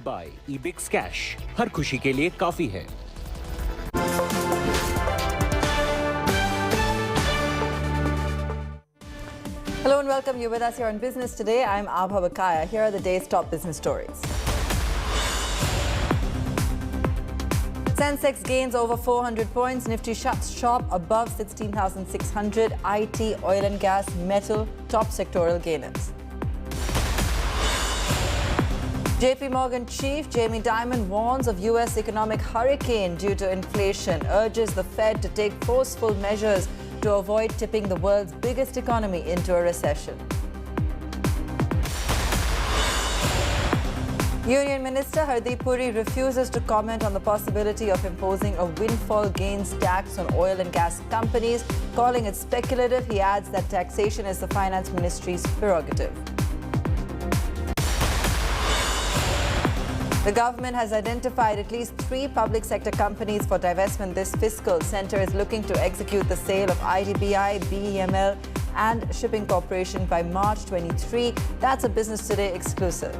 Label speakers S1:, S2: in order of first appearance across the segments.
S1: Bye ईबिक्स cash, हर खुशी के लिए काफी है।
S2: Hello and welcome. You're with us here on Business Today. I'm Abha Bakaya. Here are the day's top business stories. Sensex gains over 400 points. Nifty shuts shop above 16,600. IT, oil and gas, metal, top sectoral gainers. JPMorgan Chief Jamie Dimon warns of US economic hurricane due to inflation, urges the Fed to take forceful measures to avoid tipping the world's biggest economy into a recession. Union Minister Hardeep Puri refuses to comment on the possibility of imposing a windfall gains tax on oil and gas companies, calling it speculative. He adds that taxation is the Finance Ministry's prerogative. The government has identified at least 3 public sector companies for divestment this fiscal. Centre is looking to execute the sale of IDBI, BEML and Shipping Corporation by March 23. That's a Business Today exclusive.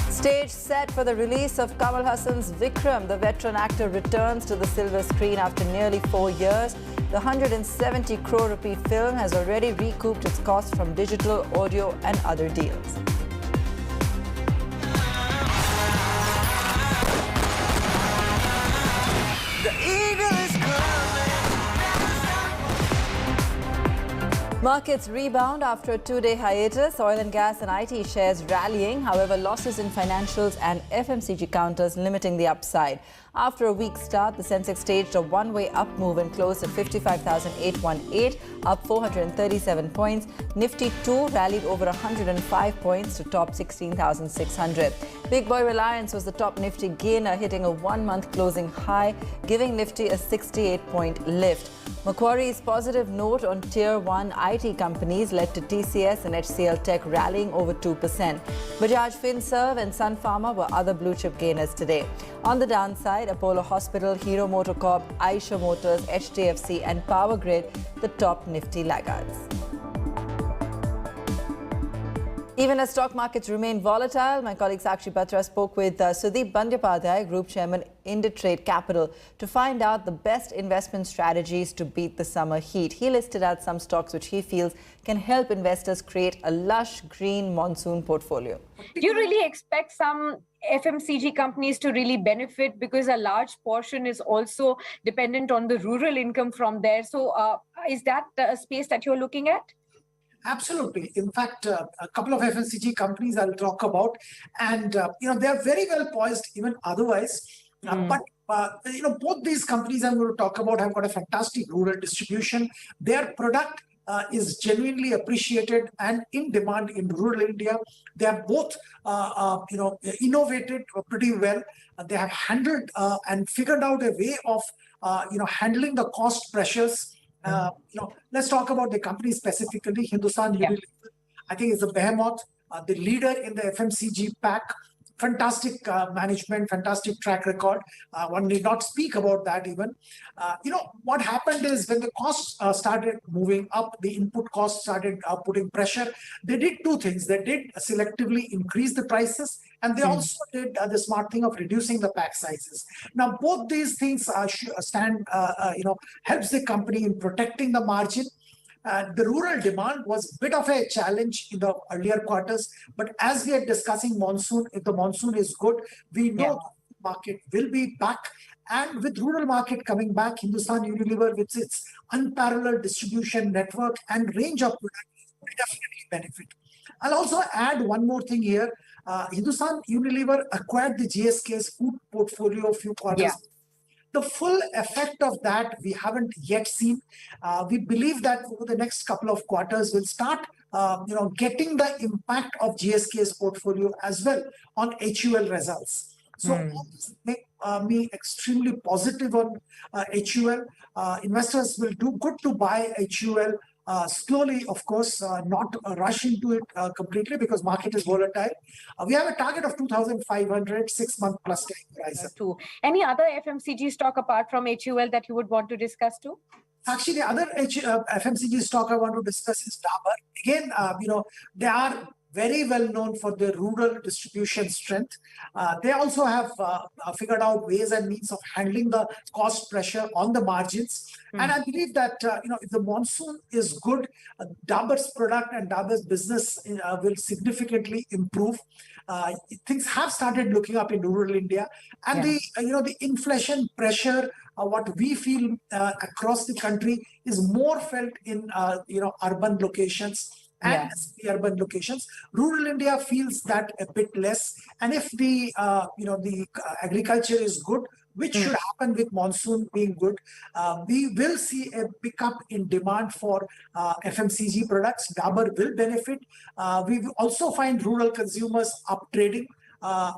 S2: Stage set for the release of Kamal Haasan's Vikram. The veteran actor returns to the silver screen after nearly 4 years. The 170 crore rupee film has already recouped its cost from digital, audio and other deals. The eagle is coming. Markets rebound after a 2-day hiatus. Oil and gas and IT shares rallying. However, losses in financials and FMCG counters limiting the upside. After a weak start, the Sensex staged a one-way up move and closed at 55,818, up 437 points. Nifty 2 rallied over 105 points to top 16,600. Big Boy Reliance was the top Nifty gainer, hitting a one-month closing high, giving Nifty a 68-point lift. Macquarie's positive note on Tier 1 IT companies led to TCS and HCL Tech rallying over 2%. Bajaj Finserv and Sun Pharma were other blue-chip gainers today. On the downside, Apollo Hospital, Hero Motorcorp, Eicher Motors, HDFC and Power Grid, the top Nifty laggards. Even as stock markets remain volatile, my colleague Sakshi Batra spoke with Sudeep Bandyopadhyay, Group Chairman, Inditrade Capital, to find out the best investment strategies to beat the summer heat. He listed out some stocks which he feels can help investors create a lush green monsoon portfolio.
S3: Do you really expect some FMCG companies to really benefit, because a large portion is also dependent on the rural income from there? So is that a space that you're looking at?
S4: Absolutely. In fact, a couple of FMCG companies I'll talk about, and they're very well poised even otherwise. But both these companies I'm going to talk about have got a fantastic rural distribution. Their product is genuinely appreciated and in demand in rural India. They have both, innovated pretty well. They have handled and figured out a way of, handling the cost pressures. Let's talk about the company specifically. Hindustan Unilever, I think, is the behemoth, the leader in the FMCG pack. Fantastic management, fantastic track record. One need not speak about that even. What happened is when the costs started moving up, the input costs started putting pressure. They did 2 things. They did selectively increase the prices, and they also did the smart thing of reducing the pack sizes. Now, both these things helps the company in protecting the margin. The rural demand was a bit of a challenge in the earlier quarters, but as we are discussing monsoon, if the monsoon is good, we know the market will be back. And with rural market coming back, Hindustan Unilever, with its unparalleled distribution network and range of products, will definitely benefit. I'll also add one more thing here. Hindustan Unilever acquired the GSK's food portfolio a few quarters ago. The full effect of that we haven't yet seen. We believe that over the next couple of quarters we'll start getting the impact of GSK's portfolio as well on HUL results. So all this make me extremely positive on HUL. Investors will do good to buy HUL slowly, of course, not rush into it completely because market is volatile. We have a target of 2,500, 6-month plus time horizon.
S3: Any other FMCG stock apart from HUL that you would want to discuss too?
S4: Actually, the other FMCG stock I want to discuss is Dabur. Again, they are very well known for their rural distribution strength. They also have figured out ways and means of handling the cost pressure on the margins. And I believe that, if the monsoon is good, Dabur's product and Dabur's business will significantly improve. Things have started looking up in rural India, and the inflation pressure, what we feel across the country is more felt in urban locations and urban locations. Rural India feels that a bit less. And if the agriculture is good, which should happen with monsoon being good, we will see a pickup in demand for FMCG products. Dabur will benefit. We will also find rural consumers uptrading.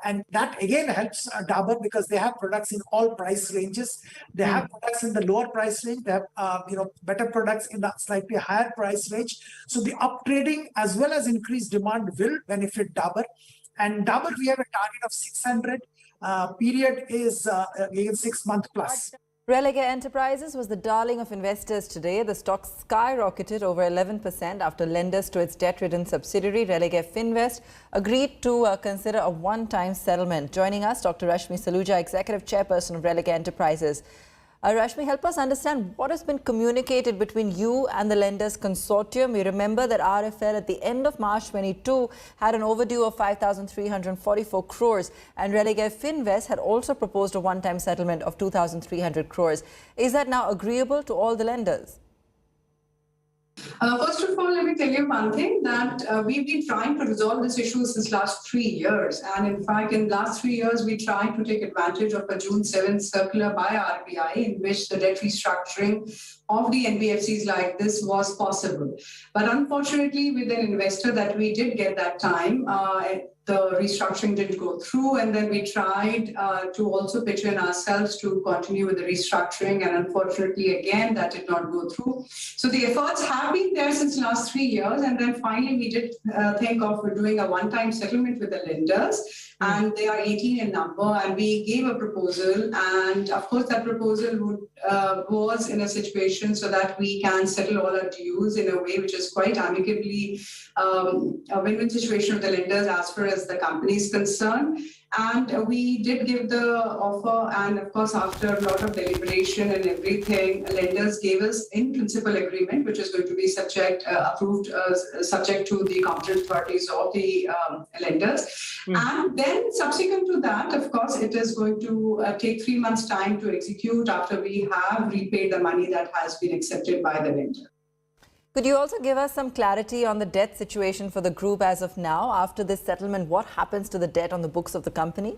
S4: And that again helps Dabur because they have products in all price ranges. They have products in the lower price range. They have better products in the slightly higher price range. So the uptrading as well as increased demand will benefit Dabur. And Dabur, we have a target of 600. Period is again 6 month plus.
S2: Religare Enterprises was the darling of investors today. The stock skyrocketed over 11% after lenders to its debt-ridden subsidiary, Religare Finvest, agreed to consider a one-time settlement. Joining us, Dr. Rashmi Saluja, Executive Chairperson of Religare Enterprises. Rashmi, help us understand what has been communicated between you and the lenders consortium. We remember that RFL at the end of March 22 had an overdue of 5,344 crores and Religare Finvest had also proposed a one-time settlement of 2,300 crores. Is that now agreeable to all the lenders?
S5: First of all, let me tell you one thing, that we've been trying to resolve this issue since last 3 years. And in fact, in the last 3 years, we tried to take advantage of a June 7th circular by RBI in which the debt restructuring of the NBFCs like this was possible. But unfortunately, with an investor that we did get that time, the restructuring didn't go through, and then we tried to also pitch in ourselves to continue with the restructuring, and unfortunately again that did not go through. So the efforts have been there since last 3 years, and then finally we did think of doing a one-time settlement with the lenders, and they are 18 in number, and we gave a proposal, and of course that proposal was in a situation so that we can settle all our dues in a way which is quite amicably a win-win situation with the lenders as far as the company is concerned. And we did give the offer, and of course after a lot of deliberation and everything, lenders gave us in principle agreement, which is going to be approved subject to the competent authorities of the lenders. And then subsequent to that, of course, it is going to take 3 months time to execute after we have repaid the money that has been accepted by the lender.
S2: Could you also give us some clarity on the debt situation for the group as of now? After this settlement, what happens to the debt on the books of the company?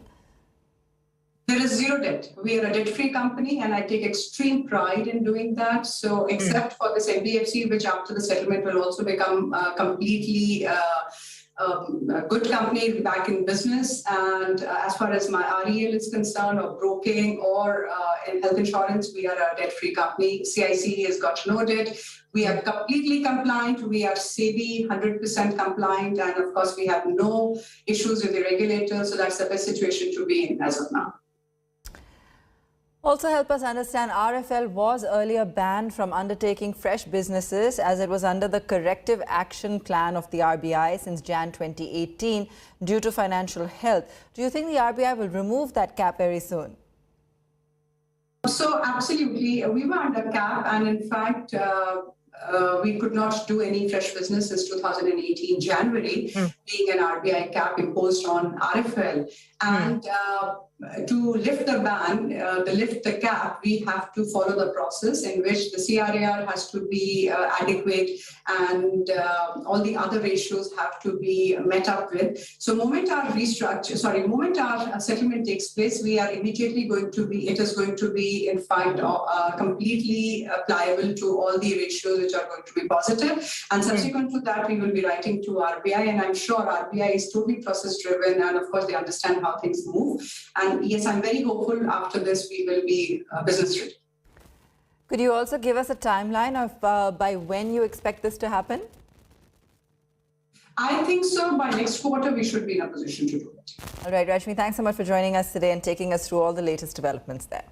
S5: There is zero debt. We are a debt-free company, and I take extreme pride in doing that. So except for this NBFC, which after the settlement will also become completely a good company back in business. And as far as my REL is concerned, or broking, or in health insurance, we are a debt-free company. CIC has got no debt. We are completely compliant. We are SEBI 100% compliant. And of course, we have no issues with the regulator. So that's the best situation to be in as of now.
S2: Also help us understand, RFL was earlier banned from undertaking fresh businesses as it was under the corrective action plan of the RBI since Jan 2018 due to financial health. Do you think the RBI will remove that cap very soon?
S5: So absolutely, we were under cap, and in fact, we could not do any fresh business since 2018 January, being an RBI cap imposed on RFL. And to lift the ban, lift the cap, we have to follow the process in which the CRAR has to be adequate, and all the other ratios have to be met up with. So moment our settlement takes place, we are immediately going to be, it is going to be in fact completely pliable to all the ratios which are going to be positive. And subsequent to that, we will be writing to RBI, and I'm sure RBI is totally process driven, and of course they understand how things move. And yes, I'm very hopeful after this we will be business ready.
S2: Could you also give us a timeline of by when you expect this to happen?
S5: I think so. By next quarter, we should be in a position to do it.
S2: All right, Rashmi, thanks so much for joining us today and taking us through all the latest developments there.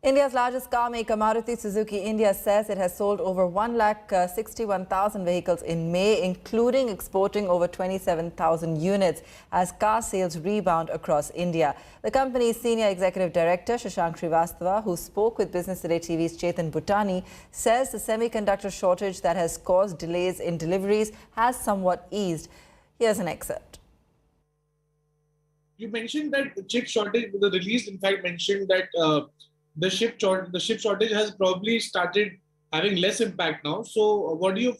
S2: India's largest car maker Maruti Suzuki India says it has sold over 1,61,000 vehicles in May, including exporting over 27,000 units as car sales rebound across India. The company's senior executive director Shashank Srivastava, who spoke with Business Today TV's Chetan Bhutani, says the semiconductor shortage that has caused delays in deliveries has somewhat eased. Here's an excerpt.
S6: You mentioned that the chip shortage, the release in fact mentioned that the chip shortage has probably started having less impact now. So what are you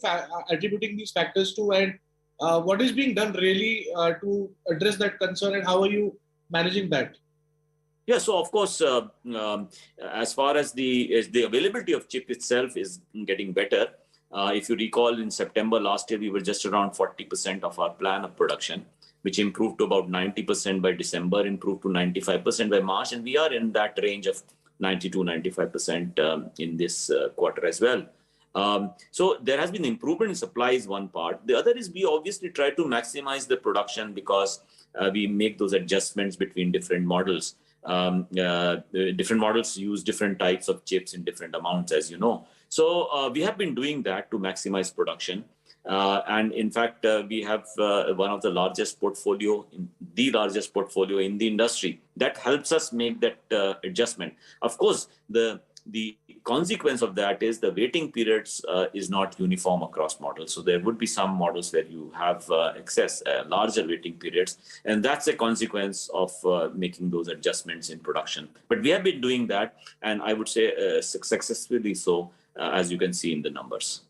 S6: attributing these factors to, and what is being done really to address that concern, and how are you managing that?
S7: Yeah, so of course, as far as the availability of chip itself is getting better. If you recall, in September last year, we were just around 40% of our plan of production, which improved to about 90% by December, improved to 95% by March, and we are in that range of 90% in this quarter as well. So there has been improvement in supply is one part. The other is we obviously try to maximize the production because we make those adjustments between different models. Different models use different types of chips in different amounts, as you know. So we have been doing that to maximize production. And in fact, we have one of the largest portfolio, the largest portfolio in the industry. That helps us make that adjustment. Of course, the consequence of that is the waiting periods is not uniform across models. So there would be some models where you have larger waiting periods. And that's a consequence of making those adjustments in production. But we have been doing that, and I would say successfully so, as you can see in the numbers.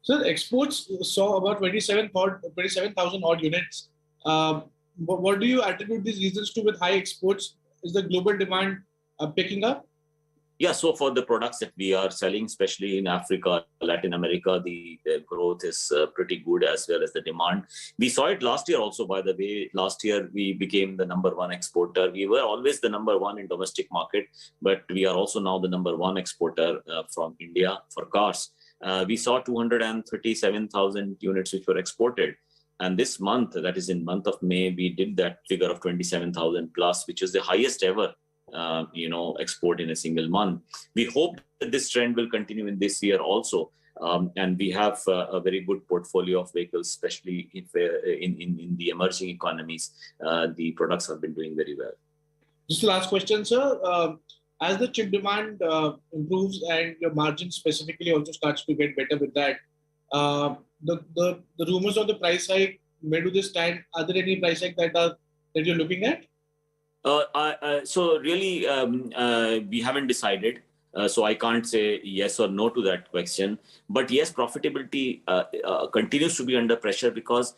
S6: So exports saw about 27,000 odd units. What do you attribute these reasons to with high exports? Is the global demand picking up?
S7: Yeah, so for the products that we are selling, especially in Africa, Latin America, the growth is pretty good, as well as the demand. We saw it last year also, by the way. Last year, we became the #1 exporter. We were always the #1 in domestic market, but we are also now the #1 exporter from India for cars. We saw 237,000 units which were exported. And this month, that is in month of May, we did that figure of 27,000 plus, which is the highest ever, export in a single month. We hope that this trend will continue in this year also. And we have a very good portfolio of vehicles, especially if, in the emerging economies. The products have been doing very well.
S6: Just the last question, sir. As the chip demand improves and your margin specifically also starts to get better with that, the rumors of the price hike, where do they stand? Are there any price hike that you're looking at?
S7: So really, we haven't decided. So I can't say yes or no to that question. But yes, profitability continues to be under pressure because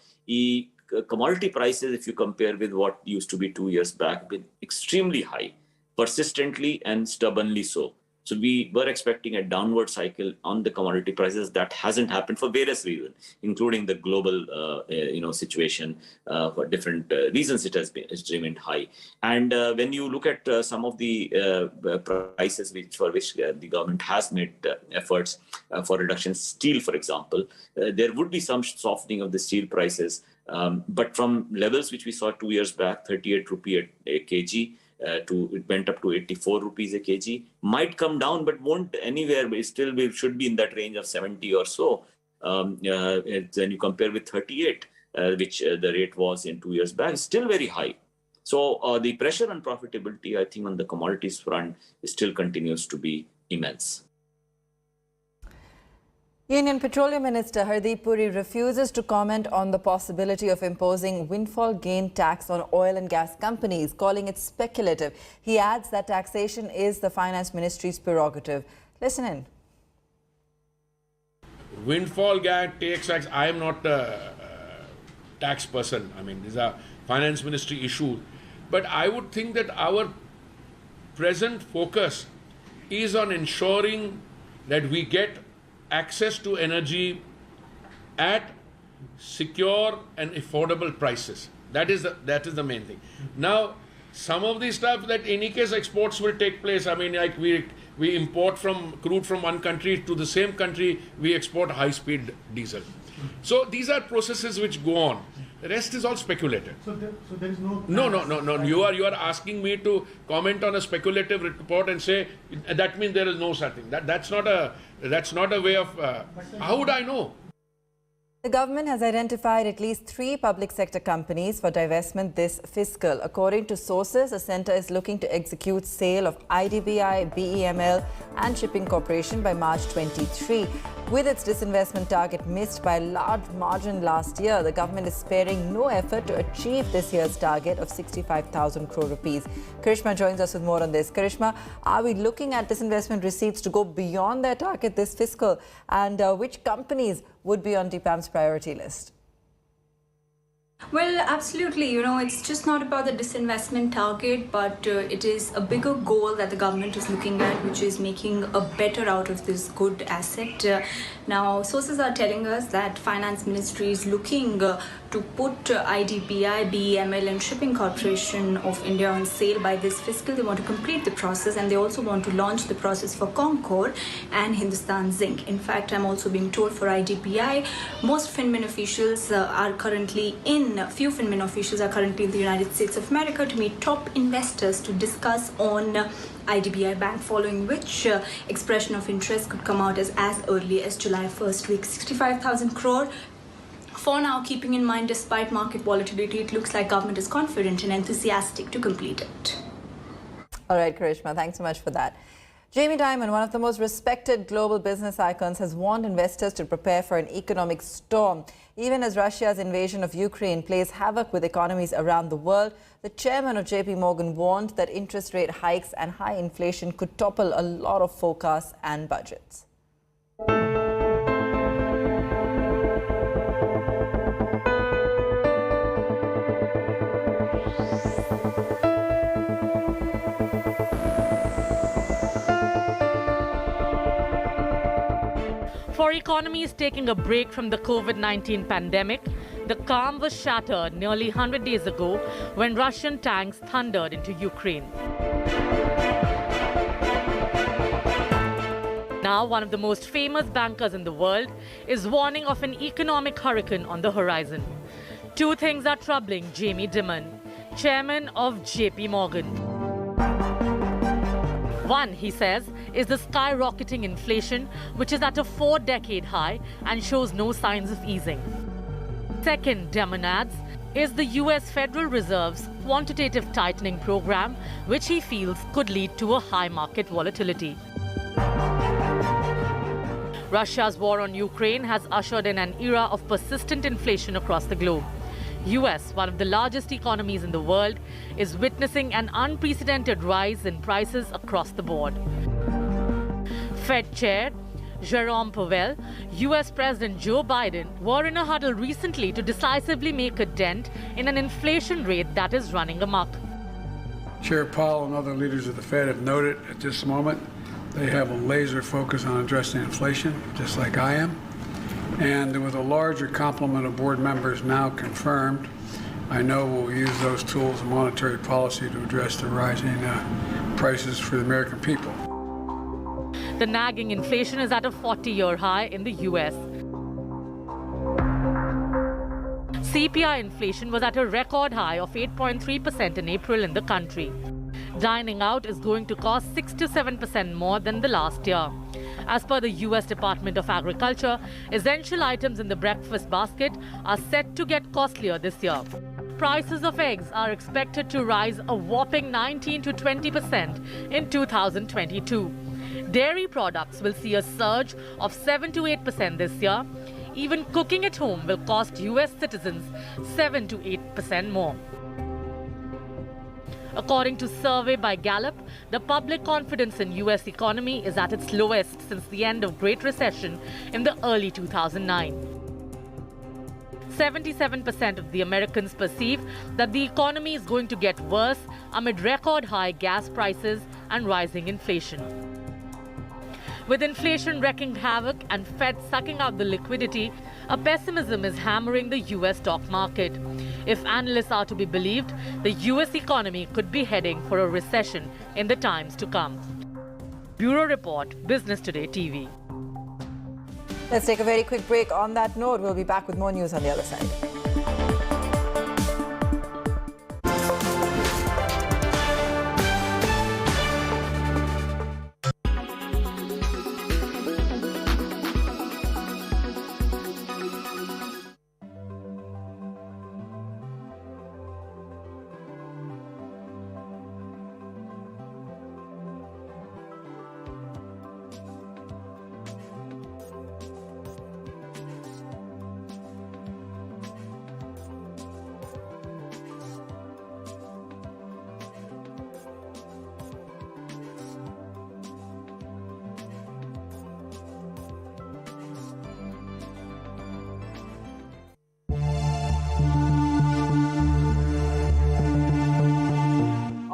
S7: commodity prices, if you compare with what used to be 2 years back, been extremely high, persistently and stubbornly so. So we were expecting a downward cycle on the commodity prices. That hasn't happened for various reasons, including the global situation. For different reasons, it's remained high. And when you look at some of the prices for which the government has made efforts for reduction, steel, for example, there would be some softening of the steel prices. But from levels which we saw 2 years back, 38 rupee a kg, it went up to 84 rupees a kg, might come down, but won't anywhere, but still we should be in that range of 70 or so. When you compare with 38, which the rate was in 2 years back, still very high. So the pressure on profitability, I think, on the commodities front still continues to be immense.
S2: Union Petroleum Minister Hardeep Puri refuses to comment on the possibility of imposing windfall gain tax on oil and gas companies, calling it speculative. He adds that taxation is the Finance Ministry's prerogative. Listen in.
S8: Windfall tax, I am not a tax person. I mean, these are Finance Ministry issues. But I would think that our present focus is on ensuring that we get access to energy at secure and affordable prices. That is the main thing. Now, some of the stuff that in any case exports will take place. I mean, like we import crude from one country to the same country, we export high-speed diesel. So these are processes which go on. The rest is all speculative.
S9: So there is no...
S8: No. You are asking me to comment on a speculative report and say that means there is no such thing. That's not a way of... how would I know?
S2: The government has identified at least 3 public sector companies for divestment this fiscal. According to sources, the centre is looking to execute sale of IDBI, BEML and Shipping Corporation by March 23. With its disinvestment target missed by a large margin last year, the government is sparing no effort to achieve this year's target of 65,000 crore rupees. Karishma joins us with more on this. Karishma, are we looking at disinvestment receipts to go beyond their target this fiscal? And which companies would be on DPAM's priority list?
S10: Well, absolutely. It's just not about the disinvestment target, but it is a bigger goal that the government is looking at, which is making a better out of this good asset. Now, sources are telling us that Finance Ministry is looking to put IDBI, BEML and Shipping Corporation of India on sale by this fiscal. They want to complete the process, and they also want to launch the process for Concor and Hindustan Zinc. In fact, I'm also being told for IDBI, most FinMin officials are currently in few FinMin officials are currently in the United States of America to meet top investors to discuss on IDBI Bank, following which expression of interest could come out as early as July 1st week. 65,000 crore. For now, keeping in mind, despite market volatility, it looks like government is confident and enthusiastic to complete it.
S2: All right, Karishma, thanks so much for that. Jamie Dimon, one of the most respected global business icons, has warned investors to prepare for an economic storm. Even as Russia's invasion of Ukraine plays havoc with economies around the world, the chairman of JPMorgan warned that interest rate hikes and high inflation could topple a lot of forecasts and budgets.
S11: For economies taking a break from the COVID-19 pandemic, the calm was shattered nearly 100 days ago when Russian tanks thundered into Ukraine. Now, one of the most famous bankers in the world is warning of an economic hurricane on the horizon. 2 things are troubling Jamie Dimon, chairman of JPMorgan. One, he says, is the skyrocketing inflation, which is at a 4-decade high and shows no signs of easing. Second, Dimon adds, is the US Federal Reserve's quantitative tightening program, which he feels could lead to a high market volatility. Russia's war on Ukraine has ushered in an era of persistent inflation across the globe. US, one of the largest economies in the world, is witnessing an unprecedented rise in prices across the board. Fed Chair Jerome Powell, US President Joe Biden were in a huddle recently to decisively make a dent in an inflation rate that is running amok.
S12: Chair Powell and other leaders of the Fed have noted at this moment they have a laser focus on addressing inflation, just like I am. And with a larger complement of board members now confirmed, I know we'll use those tools in monetary policy to address the rising prices for the American people.
S11: The nagging inflation is at a 40-year high in the US. CPI inflation was at a record high of 8.3% in April in the country. Dining out is going to cost 6 to 7% more than the last year. As per the US Department of Agriculture, essential items in the breakfast basket are set to get costlier this year. Prices of eggs are expected to rise a whopping 19 to 20% in 2022. Dairy products will see a surge of 7 to 8% this year. Even cooking at home will cost US citizens 7 to 8% more. According to a survey by Gallup, the public confidence in US economy is at its lowest since the end of Great Recession in the early 2009. 77% of the Americans perceive that the economy is going to get worse amid record high gas prices and rising inflation. With inflation wreaking havoc and Fed sucking out the liquidity, a pessimism is hammering the US stock market. If analysts are to be believed, the US economy could be heading for a recession in the times to come. Bureau Report, Business Today TV.
S2: Let's take a very quick break. On that note, we'll be back with more news on the other side.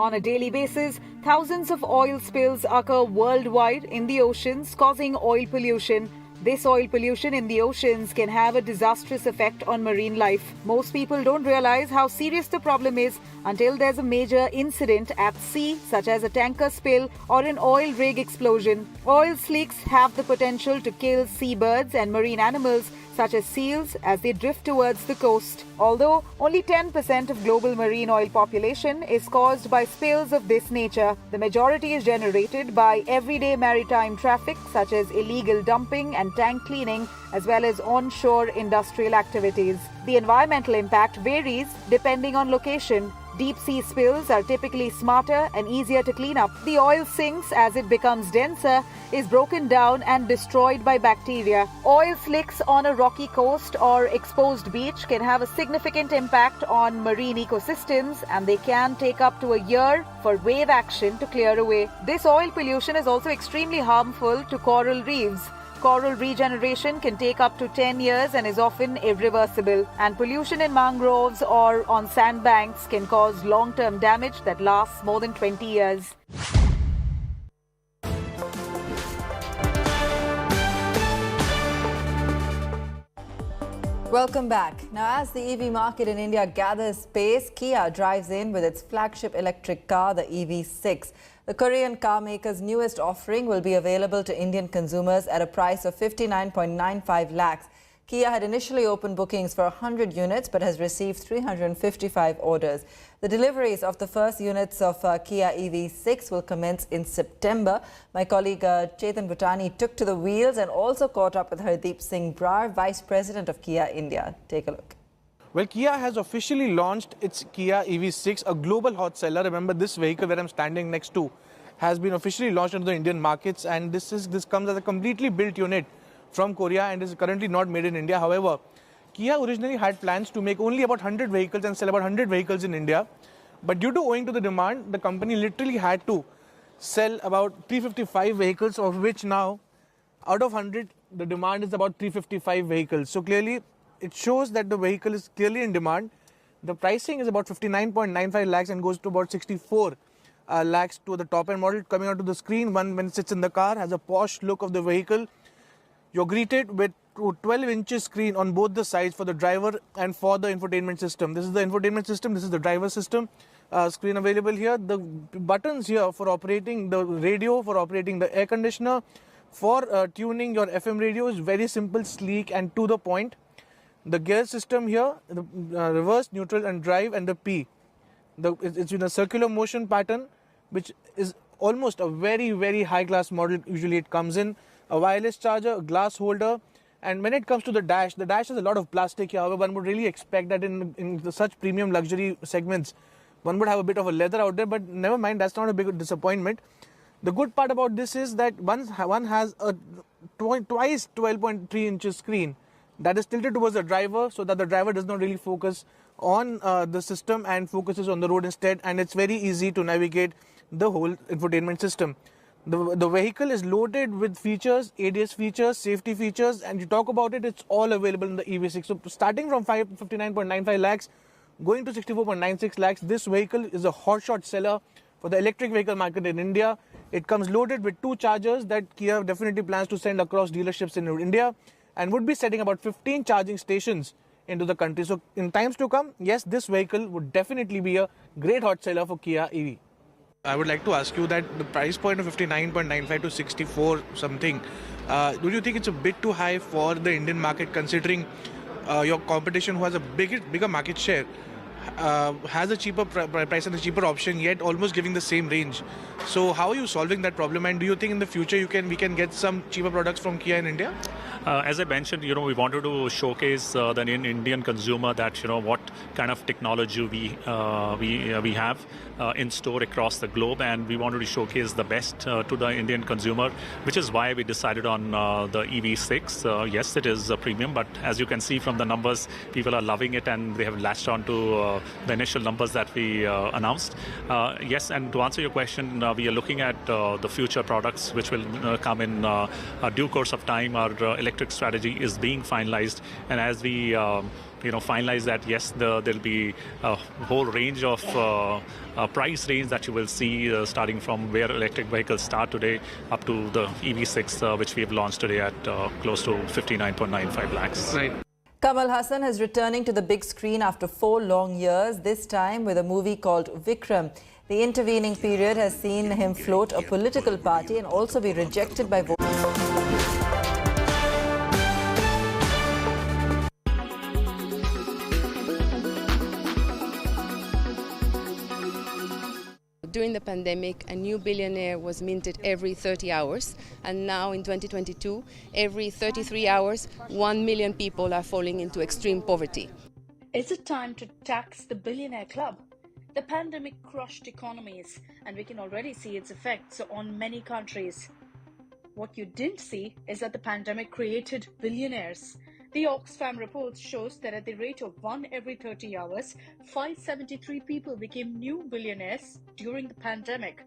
S9: On a daily basis, thousands of oil spills occur worldwide in the oceans, causing oil pollution. This oil pollution in the oceans can have a disastrous effect on marine life. Most people don't realize how serious the problem is until there's a major incident at sea, such as a tanker spill or an oil rig explosion. Oil slicks have the potential to kill seabirds and marine animals such as seals as they drift towards the coast. Although only 10% of global marine oil population is caused by spills of this nature, the majority is generated by everyday maritime traffic such as illegal dumping and tank cleaning, as well as onshore industrial activities. The environmental impact varies depending on location. Deep sea spills are typically smarter and easier to clean up. The oil sinks as it becomes denser, is broken down and destroyed by bacteria. Oil slicks on a rocky coast or exposed beach can have a significant impact on marine ecosystems, and they can take up to a year for wave action to clear away. This oil pollution is also extremely harmful to coral reefs. Coral regeneration can take up to 10 years and is often irreversible. And pollution in mangroves or on sandbanks can cause long-term damage that lasts more than 20 years.
S2: Welcome back. Now, as the EV market in India gathers pace, Kia drives in with its flagship electric car, the EV6. The Korean car maker's newest offering will be available to Indian consumers at a price of 59.95 lakhs. Kia had initially opened bookings for 100 units but has received 355 orders. The deliveries of the first units of Kia EV6 will commence in September. My colleague Chetan Bhutani took to the wheels and also caught up with Hardeep Singh Puri, Vice President of Kia India. Take a look.
S13: Well, Kia has officially launched its Kia EV6, a global hot seller. Remember, this vehicle that I'm standing next to has been officially launched into the Indian markets, and this comes as a completely built unit from Korea and is currently not made in India. However, Kia originally had plans to make only about 100 vehicles and sell about 100 vehicles in India. But due to owing to the demand, the company literally had to sell about 355 vehicles, of which now, out of 100, the demand is about 355 vehicles. So clearly, it shows that the vehicle is clearly in demand. The pricing is about 59.95 lakhs and goes to about 64 lakhs to the top-end model. Coming onto the screen, one when it sits in the car, has a posh look of the vehicle. You're greeted with a 12-inch screen on both the sides for the driver and for the infotainment system. This is the infotainment system, this is the driver system. Screen available here. The buttons here for operating the radio, for operating the air conditioner, for tuning your FM radio is very simple, sleek and to the point. The gear system here, the reverse, neutral and drive, and the P. It's in a circular motion pattern, which is almost a very, very high-class model. Usually it comes in a wireless charger, a glass holder, and when it comes to the dash has a lot of plastic here. However, one would really expect that in such premium luxury segments, one would have a bit of a leather out there, but never mind, that's not a big disappointment. The good part about this is that one has a twice 12.3 inches screen that is tilted towards the driver, so that the driver does not really focus on the system and focuses on the road instead, and it's very easy to navigate the whole infotainment system. The vehicle is loaded with features, ADS features, safety features, and you talk about it, it's all available in the EV6. So starting from 59.95 lakhs, going to 64.96 lakhs, this vehicle is a hotshot seller for the electric vehicle market in India. It comes loaded with 2 chargers that Kia definitely plans to send across dealerships in India, and would be setting about 15 charging stations into the country. So in times to come, yes, this vehicle would definitely be a great hot seller for Kia EV. I would like to ask you that the price point of 59.95 to 64 something, do you think it's a bit too high for the Indian market, considering your competition who has a bigger market share has a cheaper price and a cheaper option, yet almost giving the same range? So how are you solving that problem, and do you think in the future we can get some cheaper products from Kia in India?
S14: As I mentioned, we wanted to showcase the Indian consumer that what kind of technology we have in store across the globe, and we wanted to showcase the best to the Indian consumer, which is why we decided on the EV6. Yes, it is a premium, but as you can see from the numbers, people are loving it and they have latched on to the initial numbers that we announced. Yes, and to answer your question, we are looking at the future products which will come in due course of time. Our electric electric strategy is being finalized, and as we finalize that, yes, there'll be a whole range of price range that you will see starting from where electric vehicles start today up to the EV6, which we have launched today at close to 59.95 lakhs.
S13: Right.
S2: Kamal Haasan is returning to the big screen after 4 long years, this time with a movie called Vikram. The intervening period has seen him float a political party and also be rejected by voters.
S15: During the pandemic, a new billionaire was minted every 30 hours, and now in 2022, every 33 hours, 1 million people are falling into extreme poverty.
S16: Is it time to tax the billionaire club? The pandemic crushed economies, and we can already see its effects on many countries. What you didn't see is that the pandemic created billionaires. The Oxfam report shows that at the rate of 1 every 30 hours, 573 people became new billionaires during the pandemic.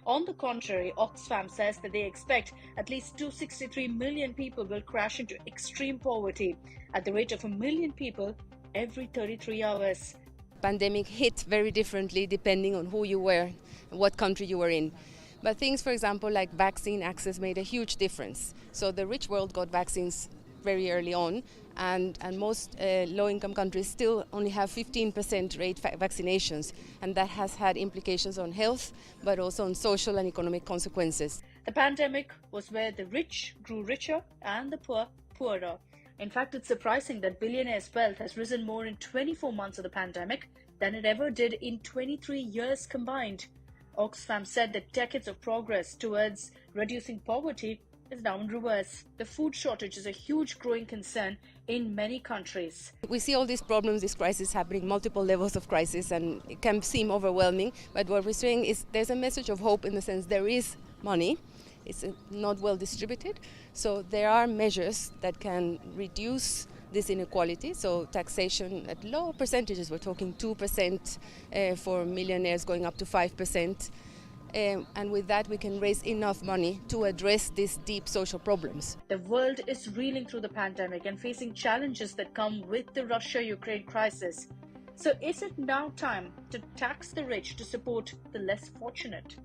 S16: On the contrary, Oxfam says that they expect at least 263 million people will crash into extreme poverty at the rate of 1 million people every 33 hours.
S15: Pandemic hit very differently depending on who you were, what country you were in. But things, for example, like vaccine access made a huge difference. So the rich world got vaccines very early on, and most low-income countries still only have 15% rate vaccinations, and that has had implications on health, but also on social and economic consequences.
S16: The pandemic was where the rich grew richer and the poor poorer. In fact, it's surprising that billionaires' wealth has risen more in 24 months of the pandemic than it ever did in 23 years combined. Oxfam said that decades of progress towards reducing poverty is now in reverse. The food shortage is a huge growing concern in many countries.
S15: We see all these problems, this crisis happening, multiple levels of crisis, and it can seem overwhelming. But what we're saying is there's a message of hope in the sense there is money. It's not well distributed. So there are measures that can reduce this inequality. So taxation at low percentages, we're talking 2% for millionaires going up to 5%. And with that, we can raise enough money to address these deep social problems.
S16: The world is reeling through the pandemic and facing challenges that come with the Russia-Ukraine crisis. So is it now time to tax the rich to support the less fortunate?